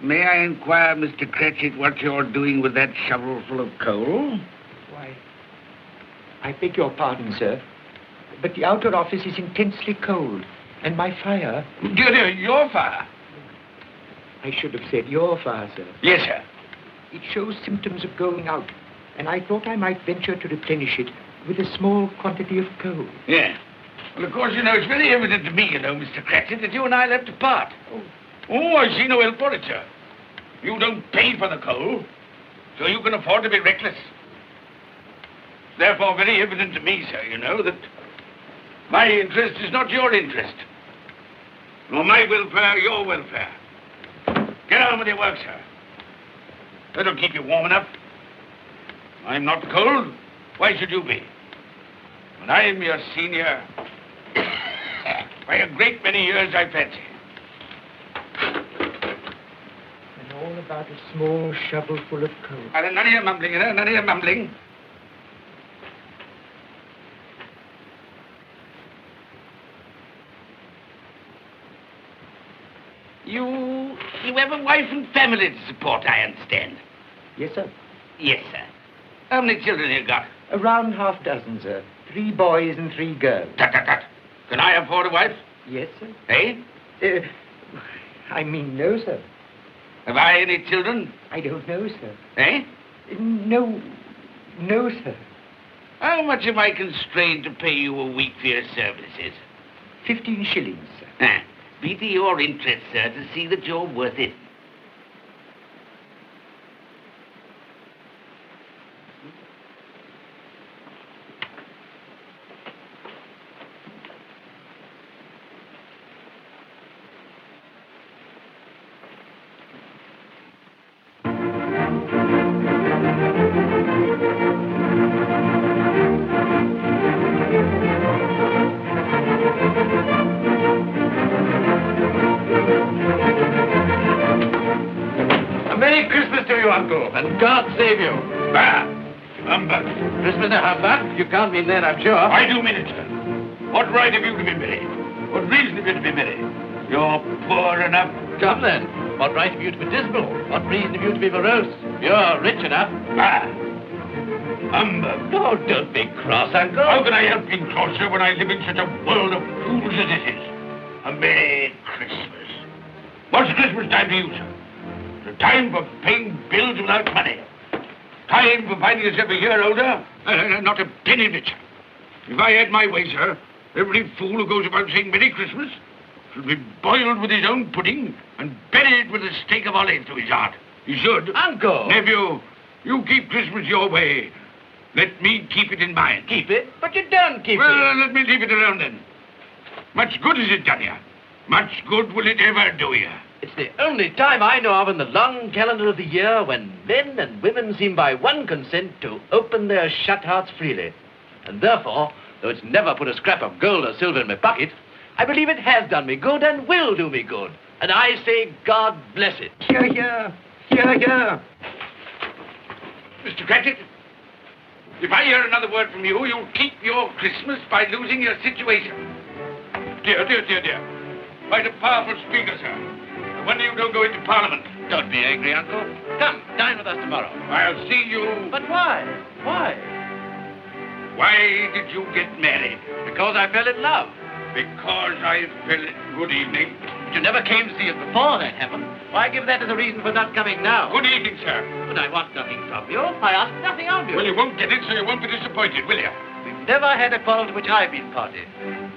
May I inquire, Mr. Cratchit, what you're doing with that shovel full of coal? Why, I beg your pardon, sir, but the outer office is intensely cold, and my fire... Dear, your fire? I should have said your fire, sir. Yes, sir. It shows symptoms of going out, and I thought I might venture to replenish it with a small quantity of coal. Yeah. Well, of course, it's very evident to me, Mr. Cratchit, that you and I left apart. Oh, I see no help for it, sir. You don't pay for the coal, so you can afford to be reckless. Therefore, very evident to me, sir, that my interest is not your interest. Nor my welfare, your welfare. Get on with your work, sir. That'll keep you warm enough. I'm not cold. Why should you be? And I'm your senior by a great many years, I fancy. And all about a small shovel full of coal. None of your mumbling, none of your mumbling. You have a wife and family to support, I understand. Yes, sir. Yes, sir. How many children you got? Around half dozen, sir. 3 boys and 3 girls. Tut. Can I afford a wife? Yes, sir. Eh? I mean, no, sir. Have I any children? I don't know, sir. Eh? No, sir. How much am I constrained to pay you a week for your services? 15 shillings, sir. Be to your interest, sir, to see that you're worth it. Uncle, and God save you. Bah! Humbug. Christmas a humbug? You can't mean that, I'm sure. I do mean it, sir. What right have you to be merry? What reason have you to be merry? You're poor enough. Come then. What right have you to be dismal? What reason have you to be morose? You're rich enough. Bah! Humbug. Oh, don't be cross, Uncle. How can I help being cross, sir, when I live in such a world of fools as this is? A Merry Christmas. What's Christmas time to you, sir? It's a time for paying bills without money. Time for finding yourself a year older? Not a penny of it, sir. If I had my way, sir, every fool who goes about saying Merry Christmas should be boiled with his own pudding and buried with a stake of olive to his heart. He should. Uncle! Nephew, you keep Christmas your way. Let me keep it in mine. Keep it? But you don't keep Well, let me leave it alone then. Much good has it done you? Much good will it ever do you? It's the only time I know of in the long calendar of the year when men and women seem by one consent to open their shut hearts freely. And therefore, though it's never put a scrap of gold or silver in my pocket, I believe it has done me good and will do me good. And I say, God bless it. Hear, hear. Hear, hear. Mr. Cratchit, if I hear another word from you, you'll keep your Christmas by losing your situation. Dear, dear, dear, dear. Quite a powerful speaker, sir. I wonder you don't go into Parliament. Don't be angry, Uncle. Come, dine with us tomorrow. I'll see you... But why? Why? Why did you get married? Because I fell in love. Because I fell... Good evening. But you never came to see us before, thank heaven. Why give that as a reason for not coming now? Good evening, sir. But I want nothing from you. I ask nothing of you. Well, you won't get it, so you won't be disappointed, will you? We've never had a quarrel to which I've been party.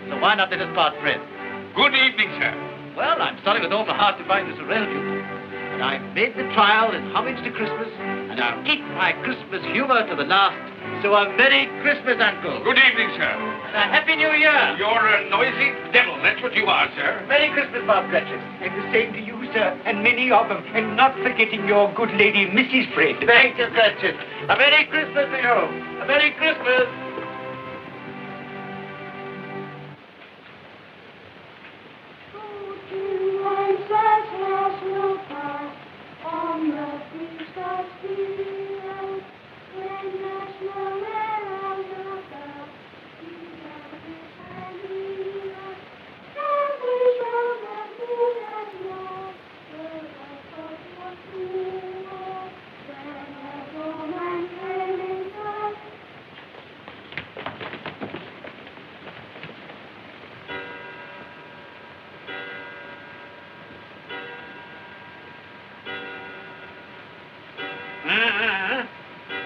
So why not let us part friends? Good evening, sir. Well, I'm sorry with all my heart to find this relative. But I've made the trial in homage to Christmas, and I'll keep my Christmas humor to the last. So a Merry Christmas, Uncle. Good evening, sir. And a Happy New Year. You're a noisy devil, that's what you are, sir. Merry Christmas, Bob Cratchit. And the same to you, sir, and many of them. And not forgetting your good lady, Mrs. Fred. Thank you, Cratchit. A Merry Christmas to you. A Merry Christmas.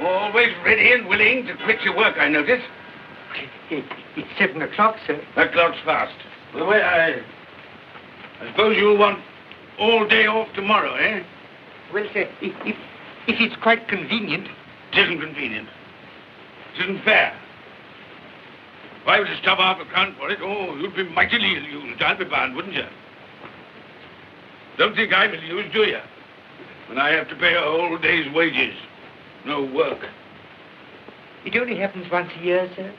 Always ready and willing to quit your work, I notice. It's 7 o'clock, sir. That clock's fast. By the way, I suppose you'll want all day off tomorrow, eh? Well, sir, if it's quite convenient. It isn't convenient. It isn't fair. If I were to stop half a crown for it, oh, you'd be mightily ill-used, I'll be bound, wouldn't you? Don't think I'm ill-used, do you? When I have to pay a whole day's wages. No work. It only happens once a year, sir.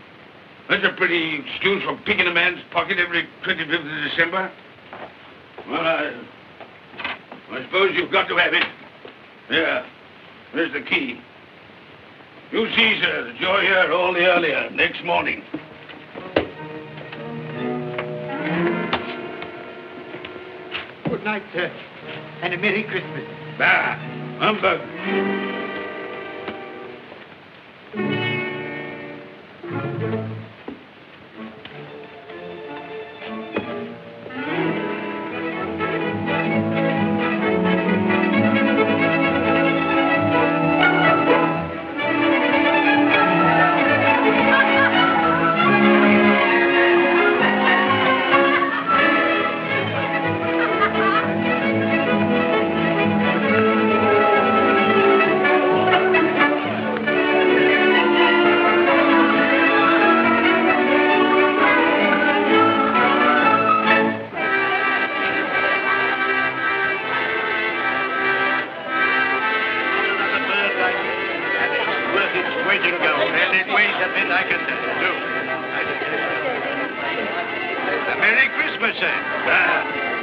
That's a pretty excuse for picking a man's pocket every 25th of December. Well, I suppose you've got to have it. Here, there's the key. You see, sir, that you're here all the earlier next morning. Good night, sir. And a Merry Christmas. Bah, humbug.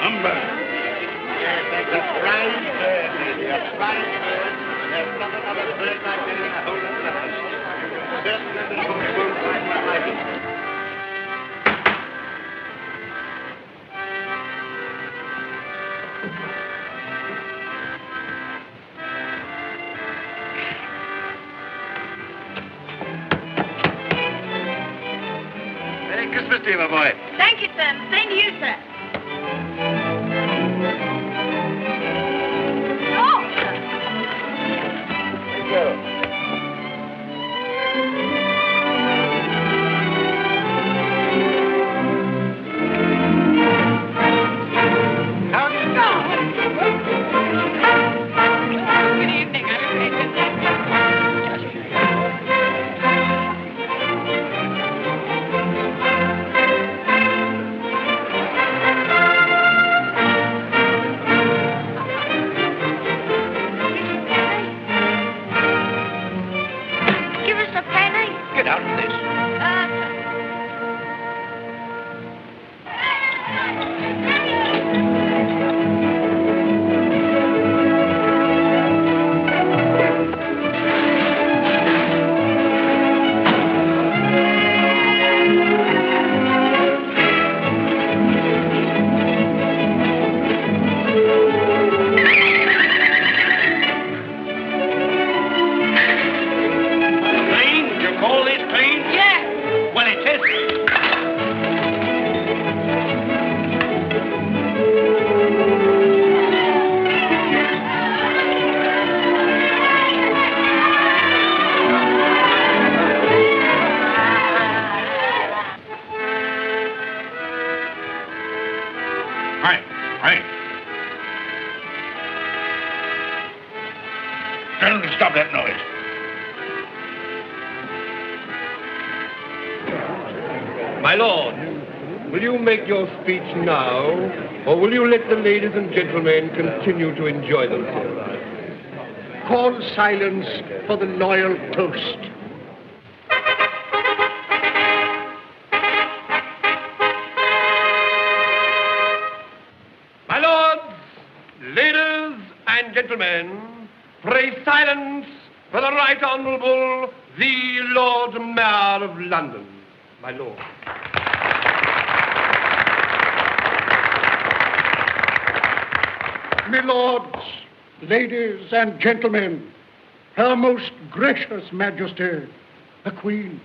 Humbug. Yes, that's a fine bird, lady, a fine bird. Merry Christmas to you, my boy. Thank you, sir. Same to you, sir. Oh, sir. Thank you. How do you do? Good evening. I'm afraid Give us a penny. Get out of this. Clean? You call this clean? Yeah. Well, it is. Right. Gentlemen, stop that noise. My lord, will you make your speech now, or will you let the ladies and gentlemen continue to enjoy themselves? Call silence for the loyal toast. My lords, ladies and gentlemen, pray silence for the Right Honourable the Lord Mayor of London. My lord. My lords, ladies and gentlemen, Her Most Gracious Majesty, the Queen.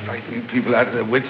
Frightening people out of their wits.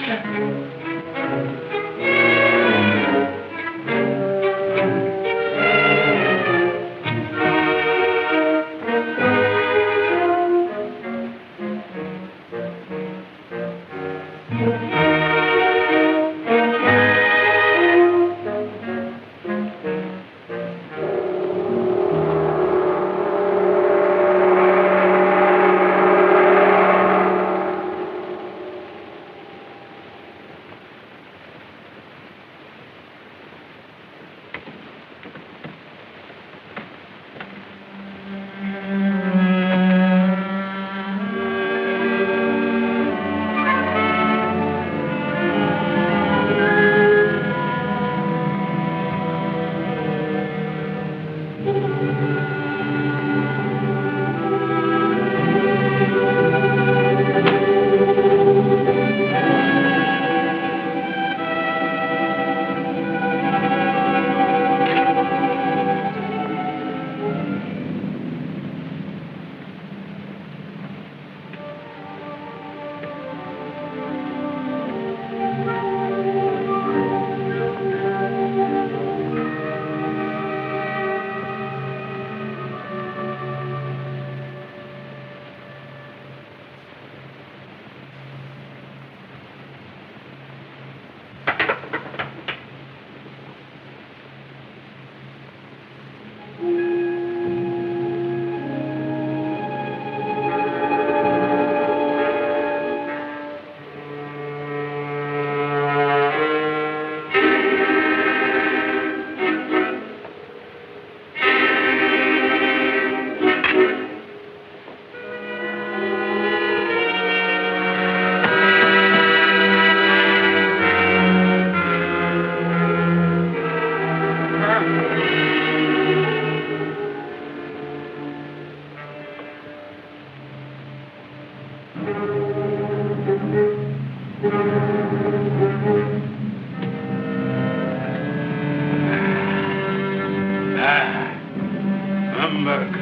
Humbug.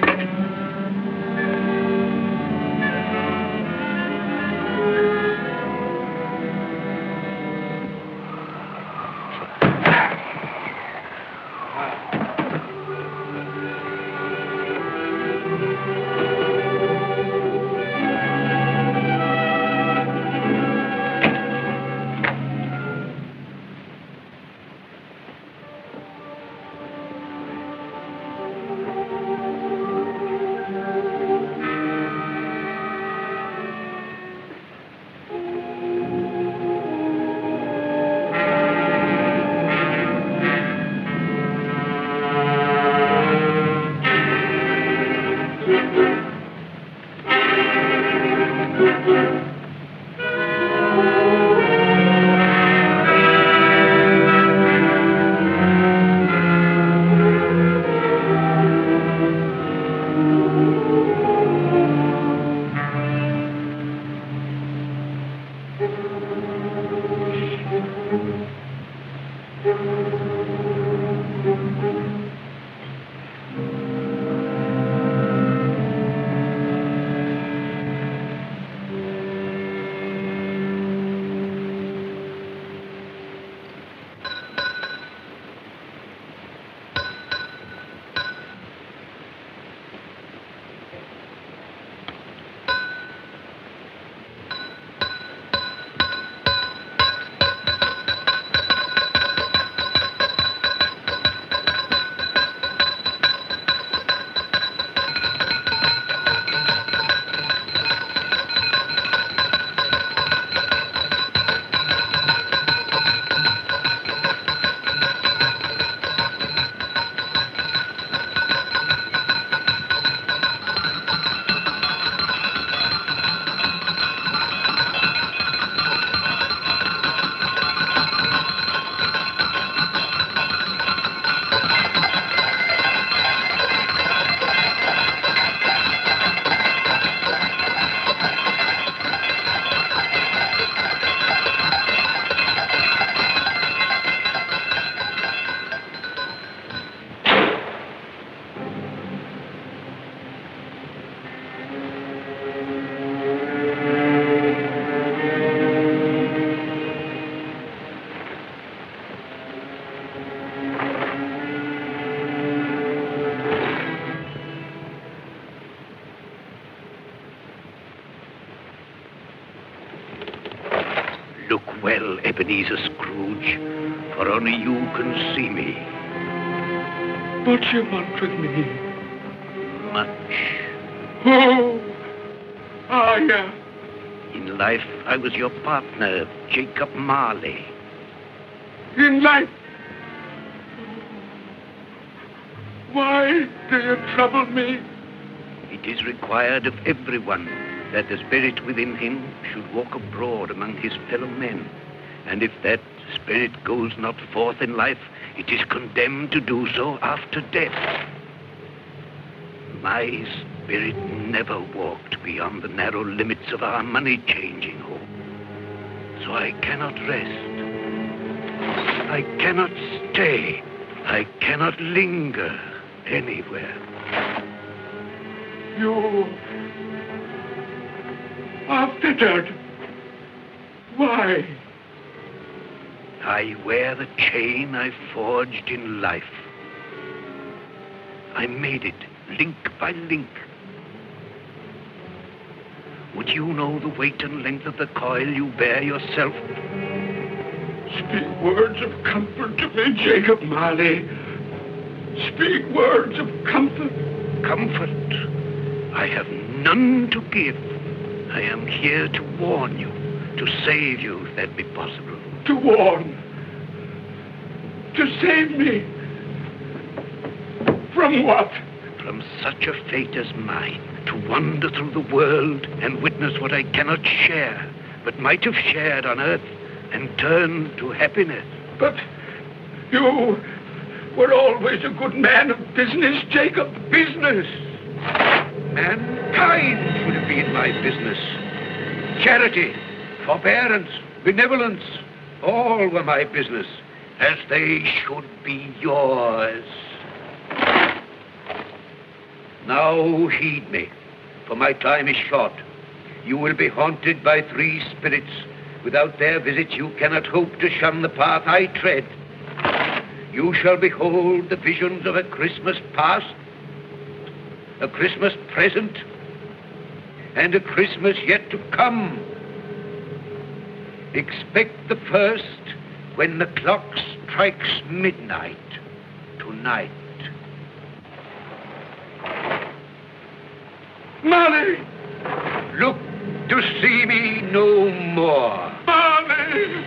Look well, Ebenezer Scrooge, for only you can see me. What you want with me? Much. Oh, yeah. In life, I was your partner, Jacob Marley. In life. Why do you trouble me? It is required of everyone that the spirit within him should walk abroad among his fellow men. And if that spirit goes not forth in life, it is condemned to do so after death. My spirit never walked beyond the narrow limits of our money-changing home. So I cannot rest. I cannot stay. I cannot linger anywhere. You are fettered. Why? I wear the chain I forged in life. I made it link by link. Would you know the weight and length of the coil you bear yourself? Speak words of comfort to me, Jacob Marley. Speak words of comfort. Comfort? I have none to give. I am here to warn you, to save you, if that be possible. To warn. To save me. From what? From such a fate as mine, to wander through the world and witness what I cannot share, but might have shared on earth and turn to happiness. But you were always a good man of business, Jacob. Business. Mankind would have been my business. charity, forbearance, benevolence, all were my business, as they should be yours. Now heed me, for my time is short. You will be haunted by 3 spirits. Without their visit, you cannot hope to shun the path I tread. You shall behold the visions of a Christmas past, a Christmas present, and a Christmas yet to come. Expect the first when the clock strikes midnight tonight. Marley! Look to see me no more. Marley!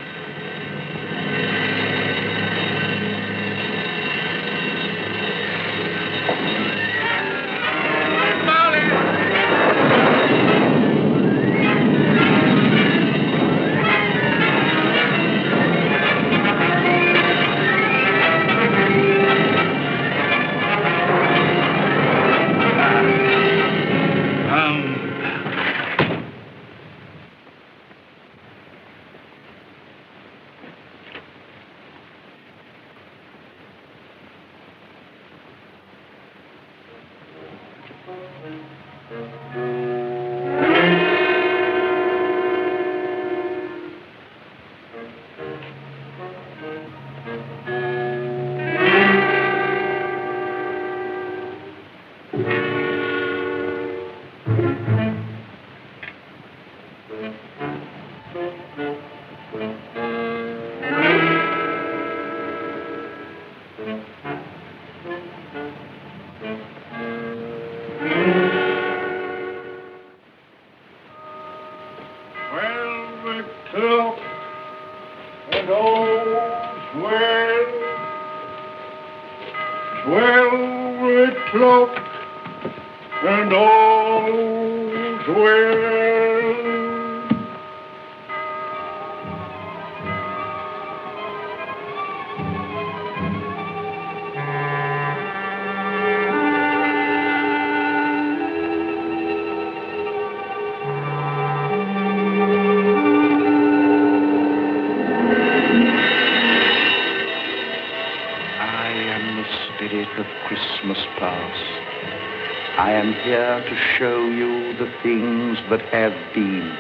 That have been.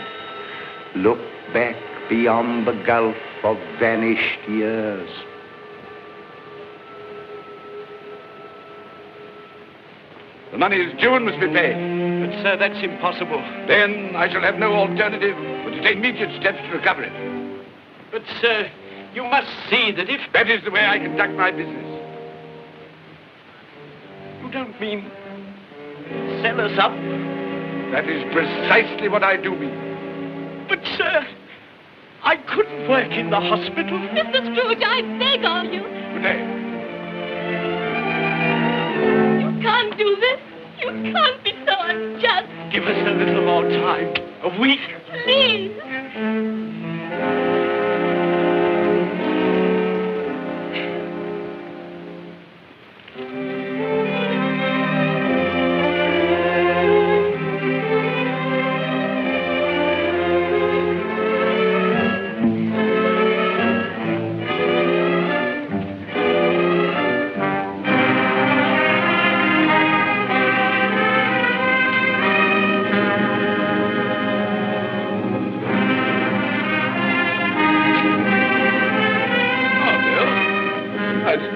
Look back beyond the gulf of vanished years. The money is due and must be paid. But, sir, that's impossible. Then I shall have no alternative but to take immediate steps to recover it. But, sir, you must see that if... That is the way I conduct my business. You don't mean sell us up? That is precisely what I do mean. But, sir, I couldn't work in the hospital. Mr. Scrooge, I beg of you. Good day. You can't do this. You can't be so unjust. Give us a little more time. A week. Please.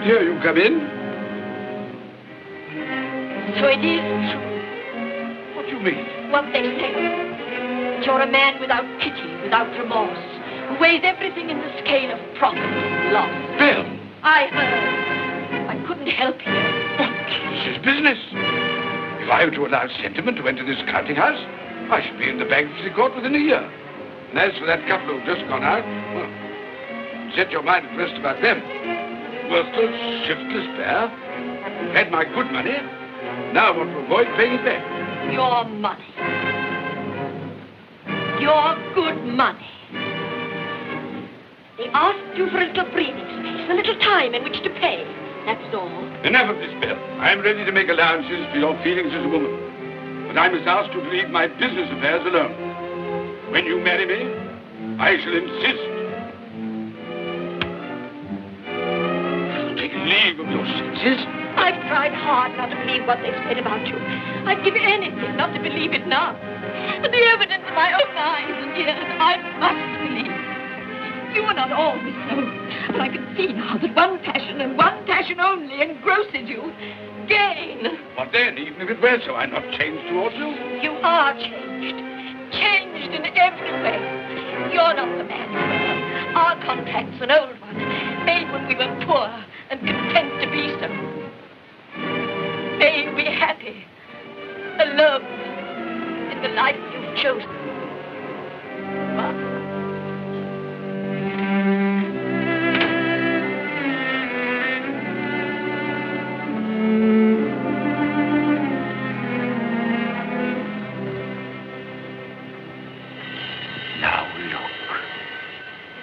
Here you come in. So it is true. What do you mean? What they say. That you're a man without pity, without remorse, who weighs everything in the scale of profit and loss. Bill! I heard. I couldn't help you. But this is business. If I were to allow sentiment to enter this counting house, I should be in the bankruptcy court within a year. And as for that couple who've just gone out, well, set your mind at rest about them. Worthless, shiftless pair. Had my good money. Now I want to avoid paying it back. Your money. Your good money. They asked you for a little breathing space, a little time in which to pay. That's all. Enough of this, Bill. I am ready to make allowances for your feelings as a woman. But I must ask you to leave my business affairs alone. When you marry me, I shall insist. You'll take leave of your senses. I've tried hard not to believe what they've said about you. I'd give anything not to believe it now. But the evidence of my own eyes and ears, I must believe. You are not always so. But I can see now that one passion and one passion only engrosses you. Gain. What then? Even if it were so, I'm not changed towards you. You are changed. Changed in every way. You're not the man you were. Our contract's an old one, made when we were poor and content to be so. May you be happy, alone, in the life you've chosen. But Now look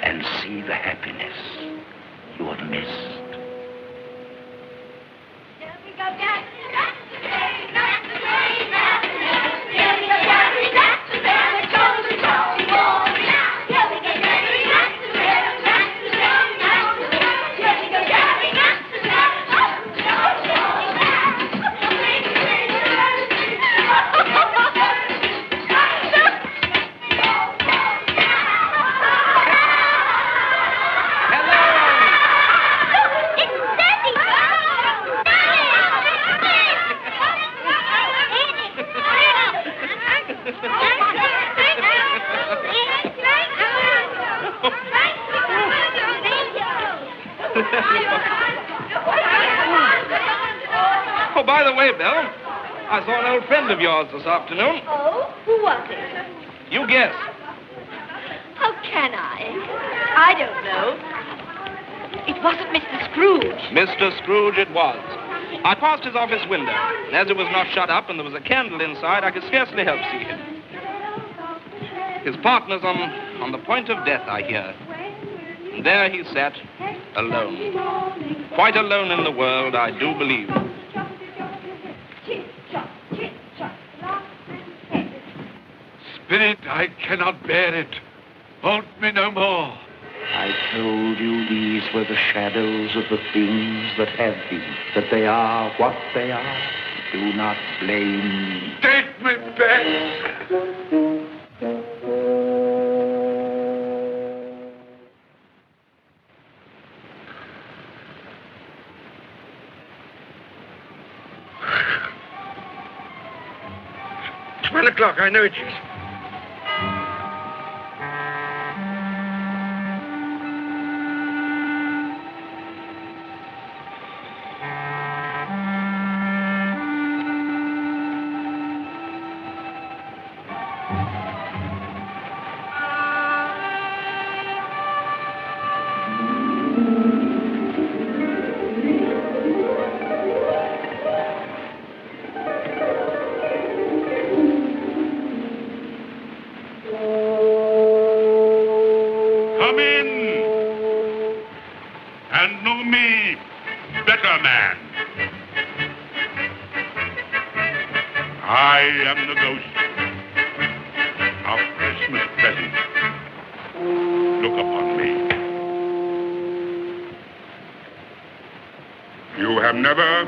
and see the happiness you have missed. Oh, by the way, Belle, I saw an old friend of yours this afternoon. oh, who was it? You guess. How can I? I don't know. It wasn't Mr. Scrooge. Mr. Scrooge it was. I passed his office window, and as it was not shut up and there was a candle inside, I could scarcely help see him. His partner's on the point of death, I hear. And there he sat, alone. Quite alone in the world, I do believe. Spirit, I cannot bear it. Haunt me no more. I told you these were the shadows of the things that have been, that they are what they are. Do not blame me. Take me back. $12 I know it is. Come in and know me, better man. I am the ghost of Christmas present. Look upon me. You have never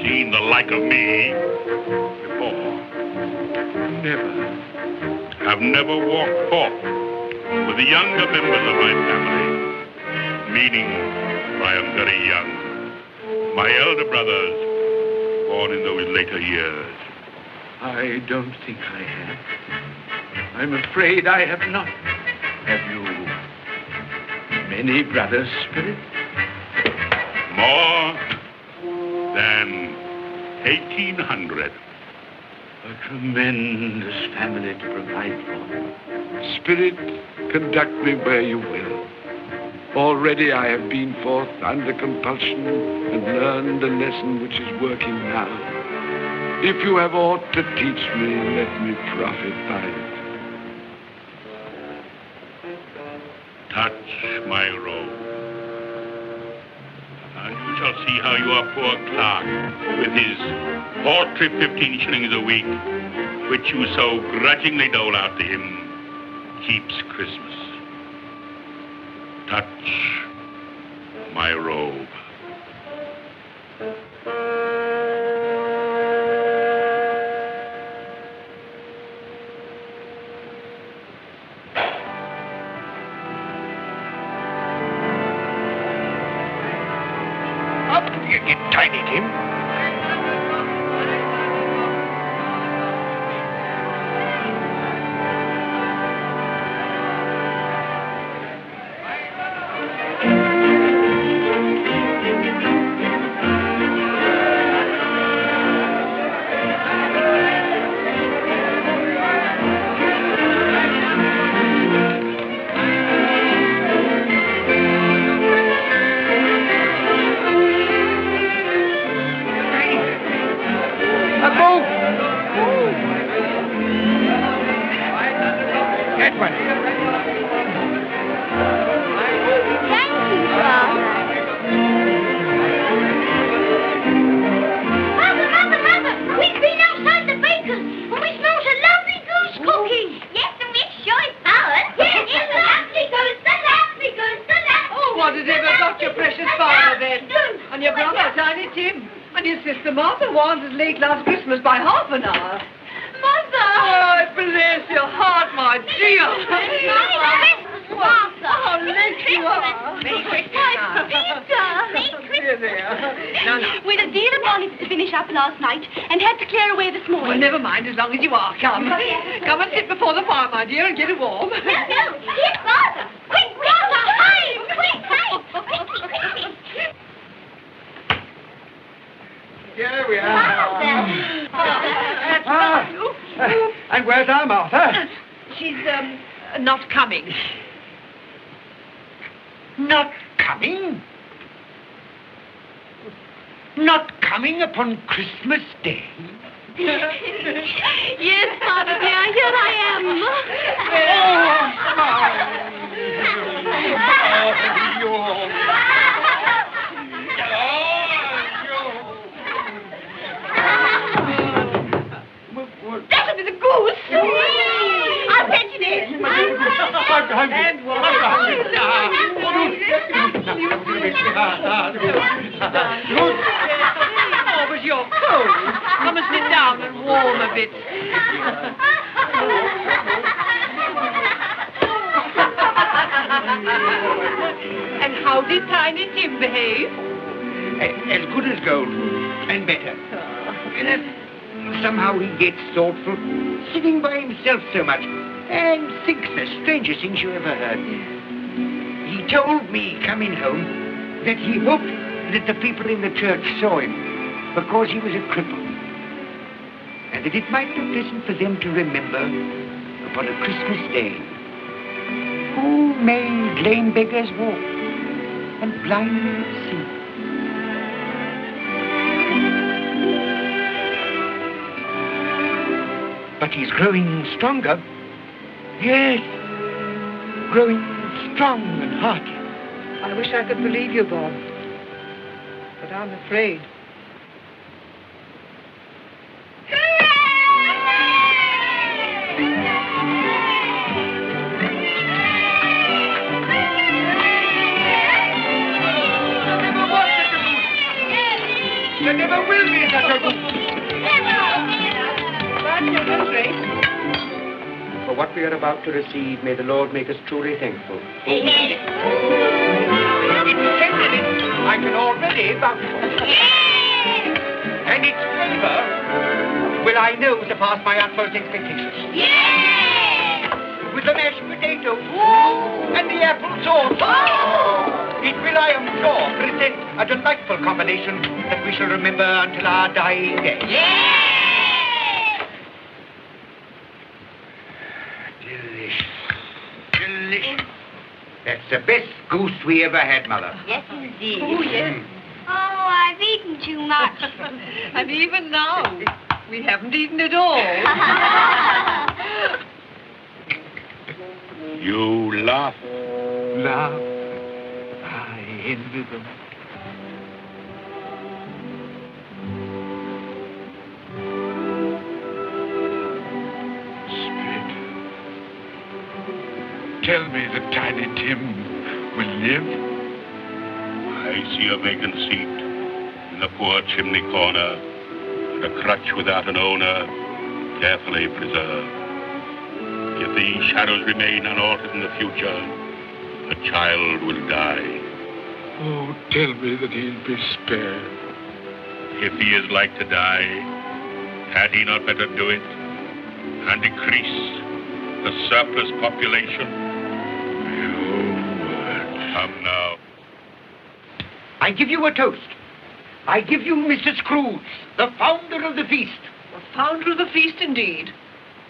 seen the like of me before. Never. Have never walked forth with the younger members of my family, meaning I am very young. My elder brothers, born in those later years. I don't think I have. I'm afraid I have not. Have you many brothers, Spirit? More than 1,800. A tremendous family to provide for. Spirit, conduct me where you will. Already I have been forth under compulsion and learned the lesson which is working now. If you have aught to teach me, let me profit by it. Touch my robe, and you shall see how your poor clerk, with his paltry 15 shillings a week, which you so grudgingly dole out to him keeps Christmas. Touch my robe. Up you get, Tiny Tim. As long as you are, come. Come and sit before the fire, my dear, and get it warm. No, here's Father. Quick, Father, hide! Quick. Here we are. And where's our Martha? She's, not coming. Not coming? Not coming upon Christmas Day? Yes, Father dear, here I am. That'll be the goose. I'll fetch it in. And what? Oh, but you're cold. Come and sit down and warm a bit. And how did Tiny Tim behave? As good as gold, and better. Somehow he gets thoughtful, sitting by himself so much, and thinks the strangest things you ever heard. He told me, coming home, that he hoped that the people in the church saw him because he was a cripple, and that it might be pleasant for them to remember, upon a Christmas day, who made lame beggars walk and blind men see. But he's growing stronger. Yes, growing strong and hearty. I wish I could believe you, Bob. But I'm afraid. There never will be such a good. For what we are about to receive, may the Lord make us truly thankful. Amen. I can already vouch for it. And its flavor will I know surpass my utmost expectations. With the mashed potato and the apple sauce, it will, I am sure, present a delightful combination that we shall remember until our dying day. Delicious. Delicious. That's the best goose we ever had, Mother. Yes, indeed. Oh, yes. Oh, I've eaten too much. And even now, we haven't eaten it all. You laugh. Love. I envy them. tell me that Tiny Tim will live? I see a vacant seat in the poor chimney corner, and a crutch without an owner, carefully preserved. If these shadows remain unaltered in the future, a child will die. Oh, tell me that he'll be spared. If he is like to die, had he not better do it and decrease the surplus population? Come now. I give you a toast. I give you Mr. Scrooge, the founder of the feast. The founder of the feast, indeed.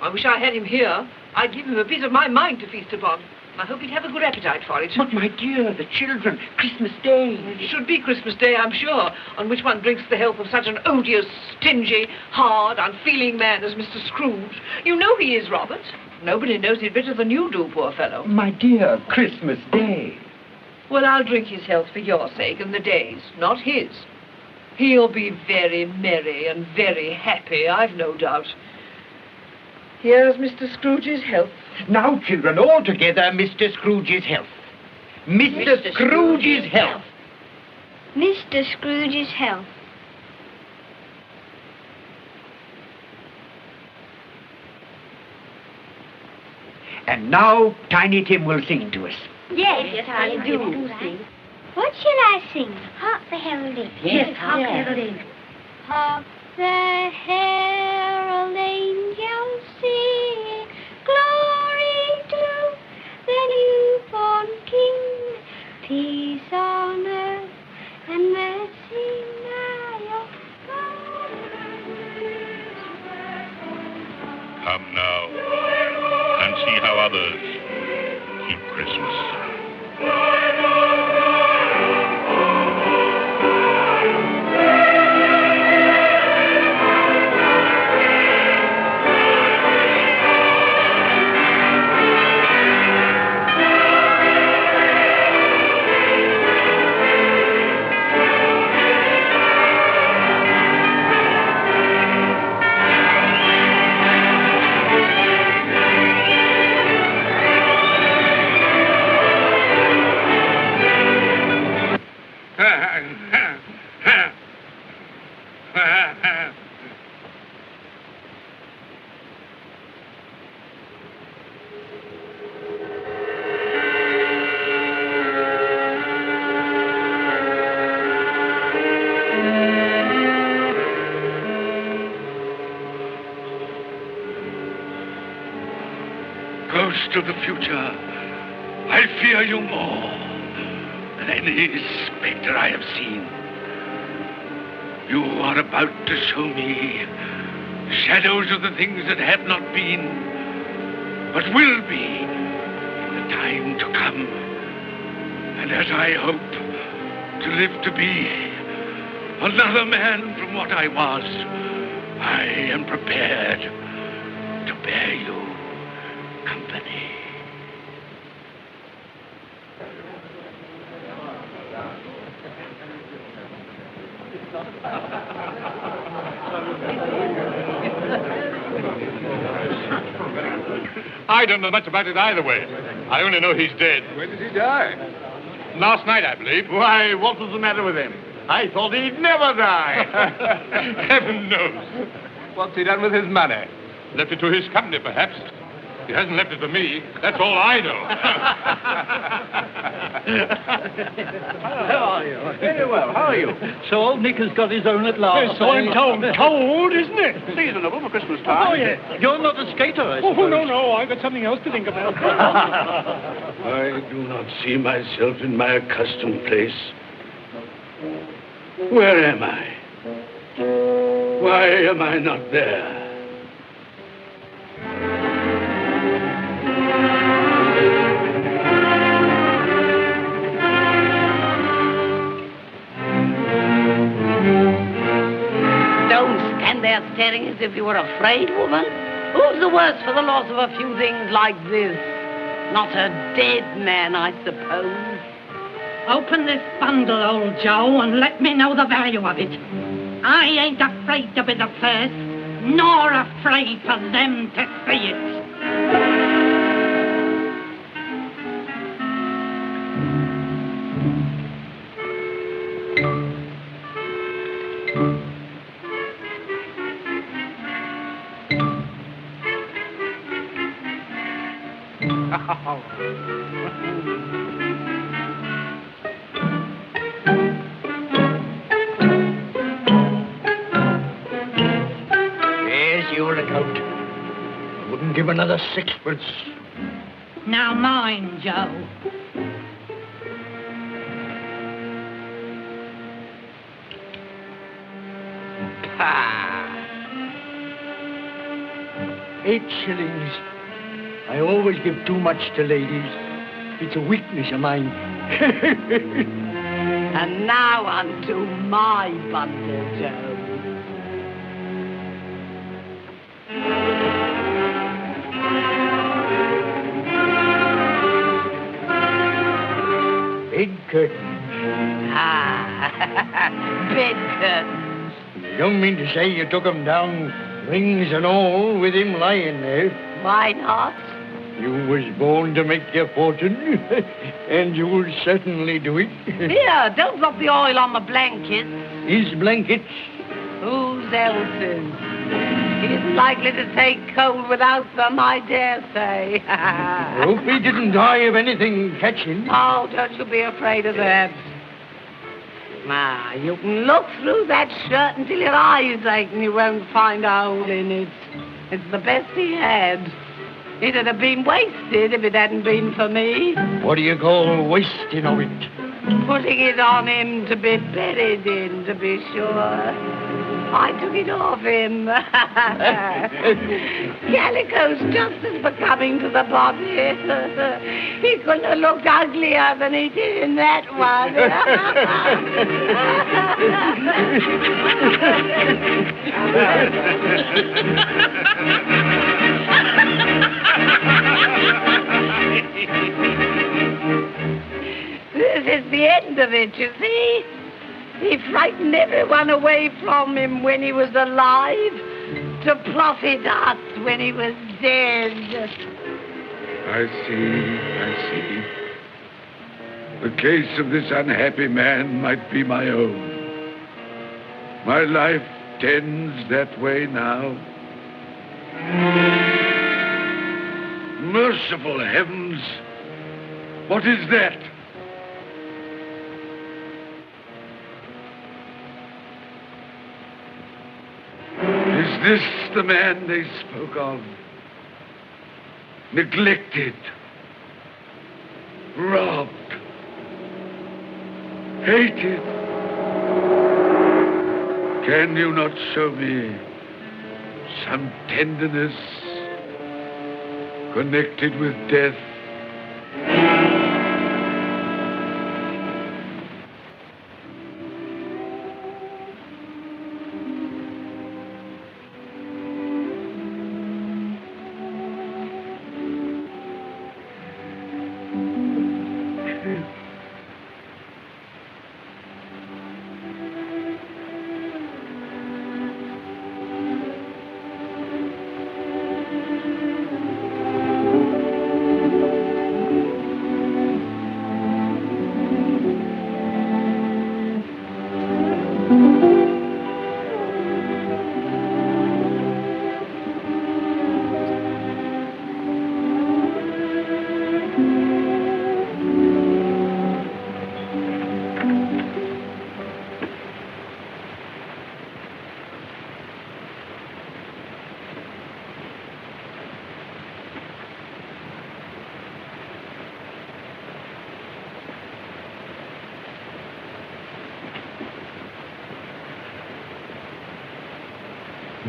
I wish I had him here. I'd give him a piece of my mind to feast upon. I hope he'd have a good appetite for it. But, my dear, the children, Christmas Day. It should be Christmas Day, I'm sure, on which one drinks the health of such an odious, stingy, hard, unfeeling man as Mr. Scrooge. You know he is, Robert. Nobody knows it better than you do, poor fellow. My dear, Christmas Day. Well, I'll drink his health for your sake and the day's, not his. He'll be very merry and very happy, I've no doubt. Here's Mr. Scrooge's health. Now, children, all together, Mr. Scrooge's health. Mr. Scrooge's health. Mr. Scrooge's health. And now, Tiny Tim will sing to us. Yes, I do sing. What shall I sing? Hark the herald. Yes, hark the herald. Hark the herald angels sing, glory to the newborn King, peace on earth and mercy nigh of God. Come now and see how others keep Christmas. Ghost of the future, I fear you more than any spectre I have seen. You are about to show me shadows of the things that have not been, but will be in the time to come. And as I hope to live to be another man from what I was, I am prepared to bear you company. I don't know much about it either way. I only know he's dead. When did he die? Last night, I believe. Why, what was the matter with him? I thought he'd never die. Heaven knows. What's he done with his money? Left it to his company, perhaps. He hasn't left it to me. That's all I know. How are you? Very well. How are you? So Nick has got his own at last. Yes, so I'm told. Cold, isn't it? Seasonable for Christmas time. Oh, yes. You're not a skater, I suppose. Oh, no. I've got something else to think about. I do not see myself in my accustomed place. Where am I? Why am I not there? Don't stand there staring as if you were afraid, woman. Who's the worse for the loss of a few things like this? Not a dead man, I suppose. Open this bundle, old Joe, and let me know the value of it. I ain't afraid to be the first, nor afraid for them to see it. Here's your account. I wouldn't give another sixpence. Now mind, Joe. Ah. 8 shillings. I always give too much to ladies. It's a weakness of mine. And now unto my bundle, Joe. Big curtains. Ah, bed curtains. You don't mean to say you took 'em down, rings and all, with him lying there? Why not? You was born to make your fortune, and you'll certainly do it. Here, don't drop the oil on my blankets. His blankets? Whose else's? He isn't likely to take cold without them, I dare say. Hope he didn't die of anything catching. Oh, don't you be afraid of that. You can look through that shirt until your eyes ache and you won't find a hole in it. It's the best he had. It'd have been wasted if it hadn't been for me. What do you call wasting of it? Putting it on him to be buried in, to be sure. I took it off him. Calico's just as becoming to the body. He couldn't have looked uglier than he did in that one. This is the end of it, you see. He frightened everyone away from him when he was alive, to profit us when he was dead. I see. The case of this unhappy man might be my own. My life tends that way now. Merciful heavens! What is that? Is this the man they spoke of? Neglected, robbed, hated. Can you not show me some tenderness connected with death?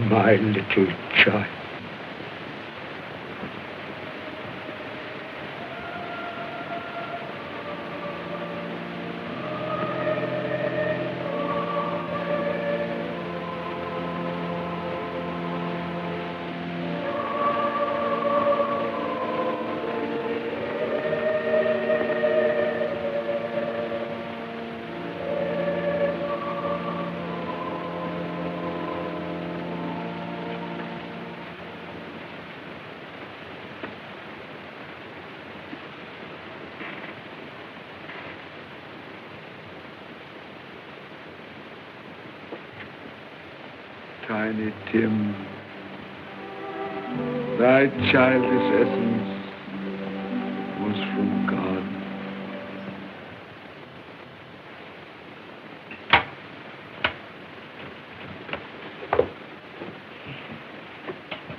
My little child. Tiny Tim, thy childish essence comes from God.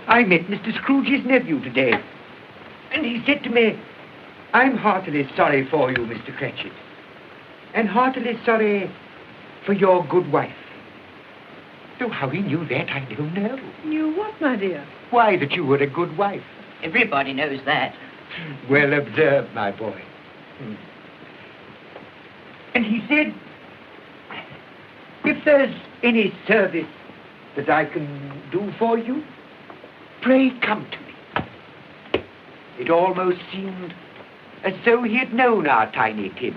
I met Mr. Scrooge's nephew today, and he said to me, "I'm heartily sorry for you, Mr. Cratchit, and heartily sorry for your good wife." Though how he knew that, I don't know. Knew what, my dear? Why, that you were a good wife. Everybody knows that. Well observed, my boy. And he said, if there's any service that I can do for you, pray come to me. It almost seemed as though he had known our Tiny Tim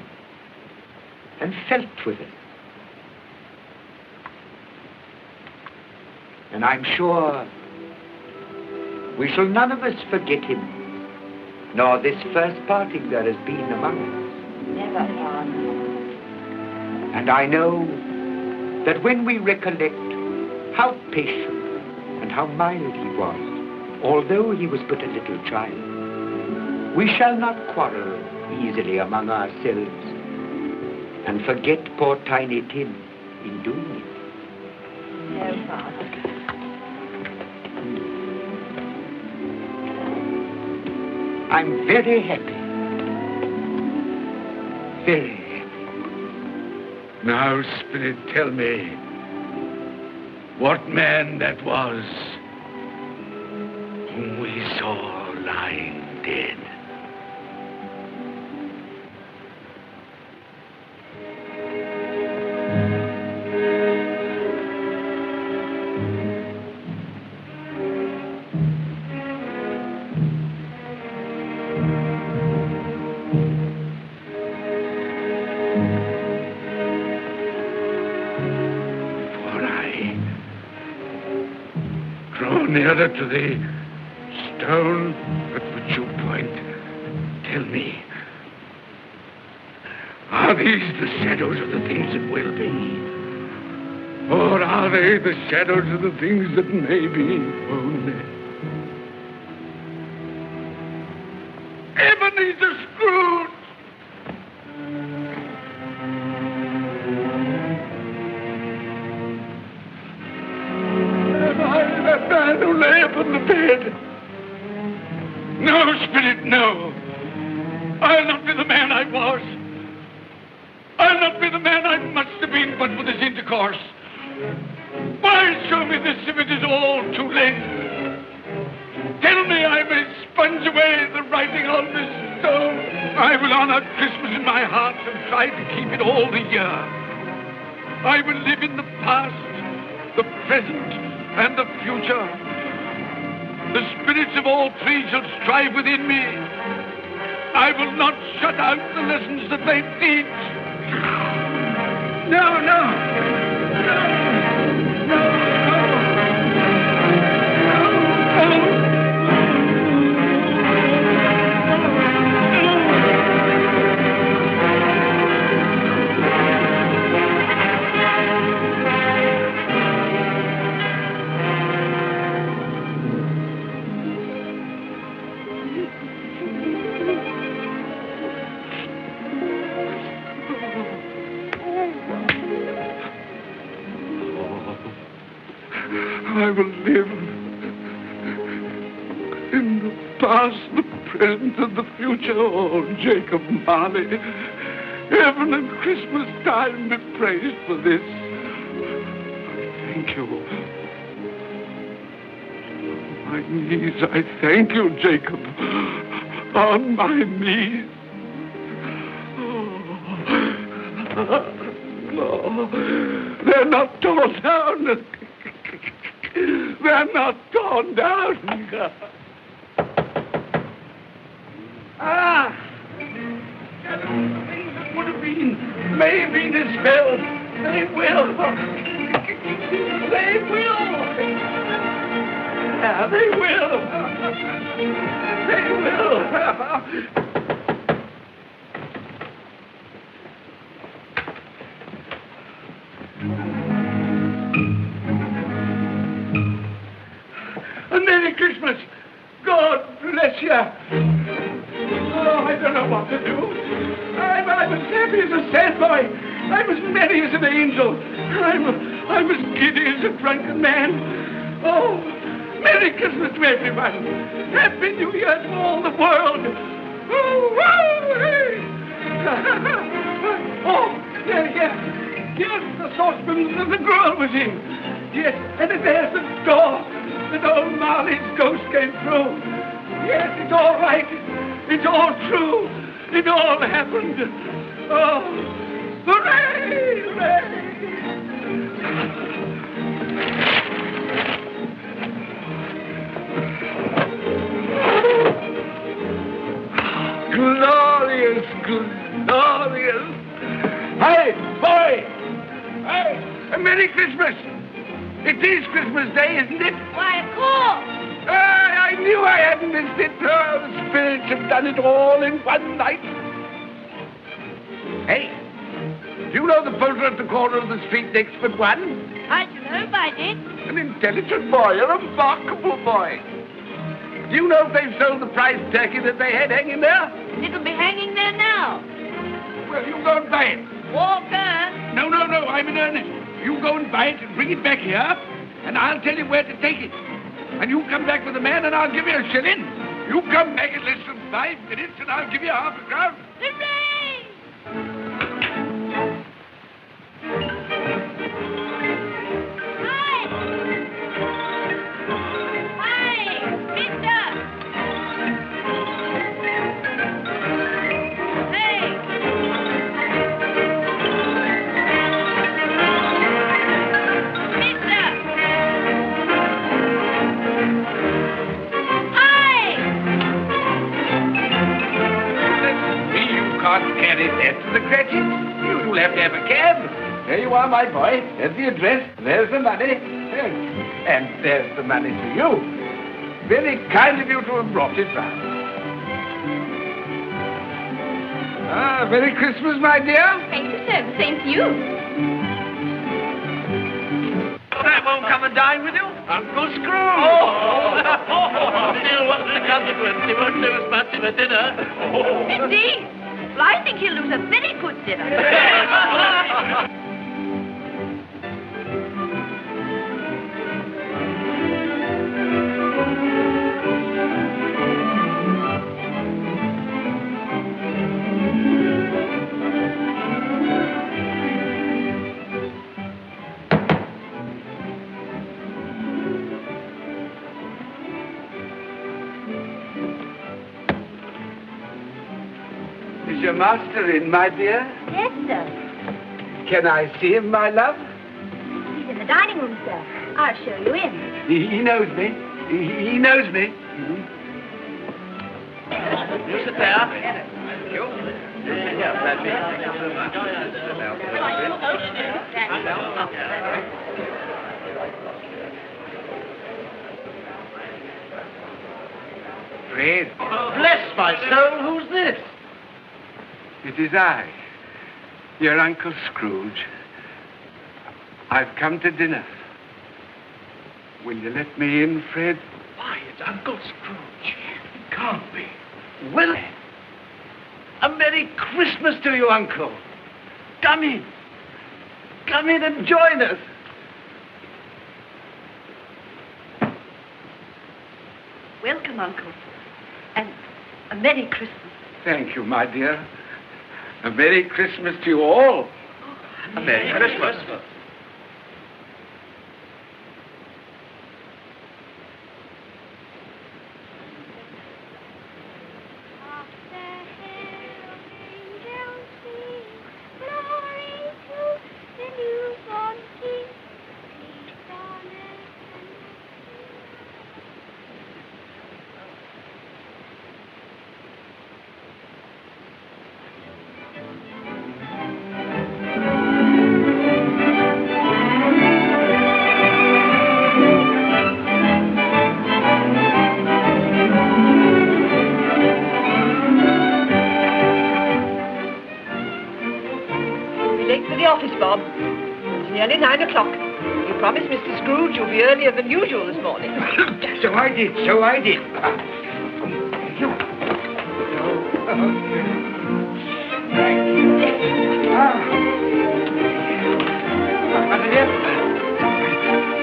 and felt with us. And I'm sure we shall none of us forget him, nor this first parting there has been among us. Never, Father. And I know that when we recollect how patient and how mild he was, although he was but a little child, we shall not quarrel easily among ourselves and forget poor Tiny Tim in doing it. No, Father. I'm very happy. Very happy. Now, Spirit, tell me what man that was whom we saw lying dead. Nearer to the stone at which you point, tell me, are these the shadows of the things that will be? Or are they the shadows of the things that may be only? Ebenezer Scrooge! That man who lay upon the bed. No, Spirit, no. I'll not be the man I was. I'll not be the man I must have been but for this intercourse. Why show me this if it is all too late? Tell me I may sponge away the writing on this stone. I will honor Christmas in my heart and try to keep it all the year. I will live in the past, the present, and the future. The spirits of all three shall strive within me. I will not shut out the lessons that they teach. No, no. No, no, no. No, no. I will live in the past, the present, and the future. Oh, Jacob Marley, heaven and Christmas time be praised for this. I thank you. On my knees, I thank you, Jacob. On my knees. Oh, they're not torn down. They're not torn down. Ah! Things that would have been may be dispelled. They will. They will. Yeah, they will. They will. A Merry Christmas. God bless you. Oh, I don't know what to do. I'm as happy as a sandboy. I'm as merry as an angel. I'm as giddy as a drunken man. Oh, Merry Christmas to everyone. Happy New Year to all the world. Oh, hey. Oh, yes, the saucepan that the girl was in. Yes, and there's the door that old Marley's ghost came through. Yes, it's all right. It's all true. It all happened. Oh, hooray, hooray. Glorious, glorious. Hey, boy! Hey, a Merry Christmas! It is Christmas Day, isn't it? Why, of course. I knew I hadn't missed it. Oh, the spirits have done it all in one night. Hey, do you know the poulterer at the corner of the street next but one? I don't know if I did. An intelligent boy, a remarkable boy. Do you know if they've sold the prize turkey that they had hanging there? It'll be hanging there now. Well, you go and buy it. Walker. No, I'm in earnest. You go and buy it and bring it back here, and I'll tell you where to take it. And you come back with the man, and I'll give you a shilling. You come back in less than 5 minutes, and I'll give you half a crown. Hooray! Carry that to the Cratchit. You'll have to have a cab. There you are, my boy. There's the address. There's the money. And there's the money to you. Very kind of you to have brought it round. Merry Christmas, my dear. Thank you, sir. The same to you. I won't come and dine with you. Uncle Scrooge. Still, what's the consequence? He won't do as much of a dinner. Indeed. Well, I think he'll lose a very good dinner. Is your master in, my dear? Yes, sir. Can I see him, my love? He's in the dining room, sir. I'll show you in. He knows me. He knows me. You sit there. Thank you. Yeah, that's it. Fred. Bless my soul, who's this? It is I, your Uncle Scrooge. I've come to dinner. Will you let me in, Fred? Why, it's Uncle Scrooge. It can't be. Will it? A Merry Christmas to you, Uncle. Come in. Come in and join us. Welcome, Uncle. And a Merry Christmas. Thank you, my dear. A Merry Christmas to you all. A Merry Christmas. Bob. It's nearly 9 o'clock. You promised Mr. Scrooge you'll be earlier than usual this morning. So I did.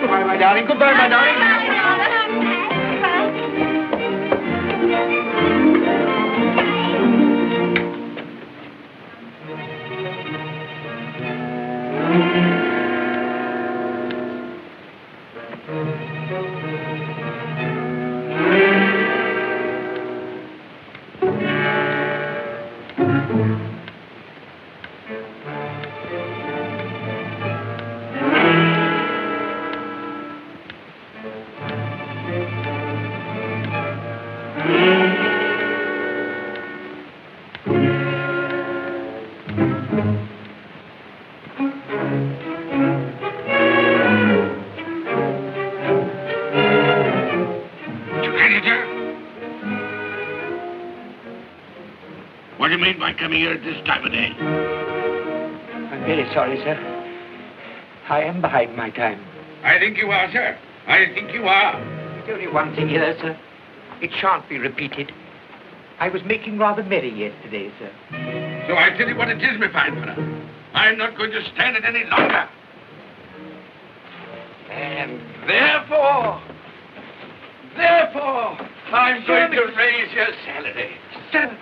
Goodbye, my darling. Goodbye, my darling. What do you mean by coming here at this time of day? I'm very sorry, sir. I am behind my time. I think you are, sir. I think you are. There's only one thing here, sir. It shan't be repeated. I was making rather merry yesterday, sir. So I tell you what it is, my fine fellow. I'm not going to stand it any longer. And therefore, I'm going to raise your salary. Sir,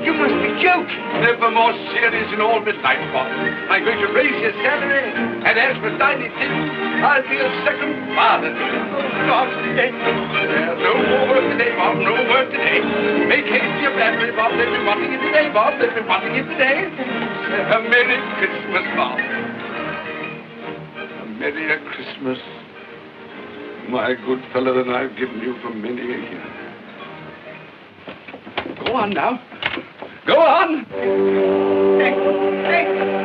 you must be joking. Never more serious in all my life, Bob. I'm going to raise your salary, and as for tiny things, I'll be a second father to you. God's sake. There's no more work today, Bob. No work today. Make haste to your family, Bob. They'll be wanting you today, Bob. They'll be wanting you today. A Merry Christmas, Bob. A Merry Christmas, my good fellow, than I've given you for many a year. Go on now. Go on.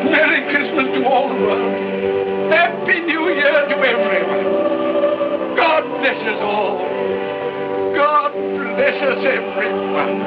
Merry Christmas to all the world. Happy New Year to everyone. God bless us all. God bless us everyone.